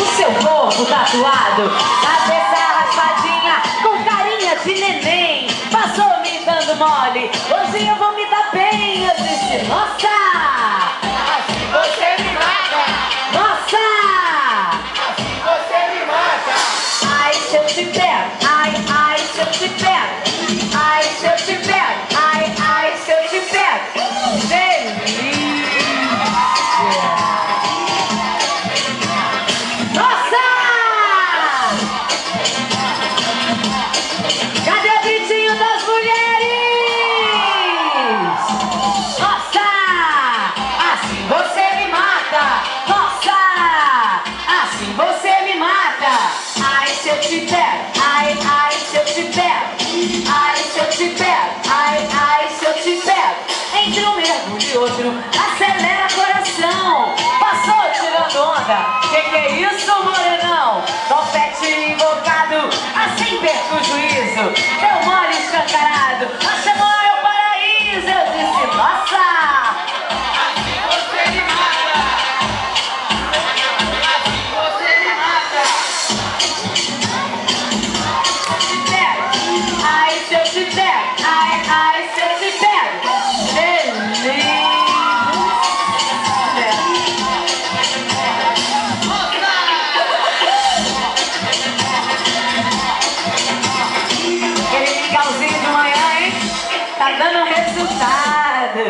o seu corpo tatuado, cabeça raspadinha, com carinha de neném. Passou me dando mole, hoje eu vou me dar bem. Eu disse, nossa, assim você me mata. Nossa, assim você me mata. Ai, se eu te pego, ai, se eu te pego. Ai, se eu te pego, ai, se eu te pego. Delícia! Nossa! Cadê o gritinho das mulheres? Nossa! Assim você me mata! Nossa! Assim você me mata! Ai, se eu te pego! Ai, se eu te pego! Ai, se eu te pego! Ai, se eu te pego! Entre um mergulho e outro, acelera coração! Passou tirando onda! Que é isso, morenão? Topete invocado, assim perco o juízo! Deu mole escancarado, a chamou é o paraíso! Eu disse, nossa! Assim você me mata. Assim você me mata. Te pego! Ai, se eu te pego! Ai, se eu te pego! Delícia! Aquele mingauzinho de manhã, hein? Tá dando resultado!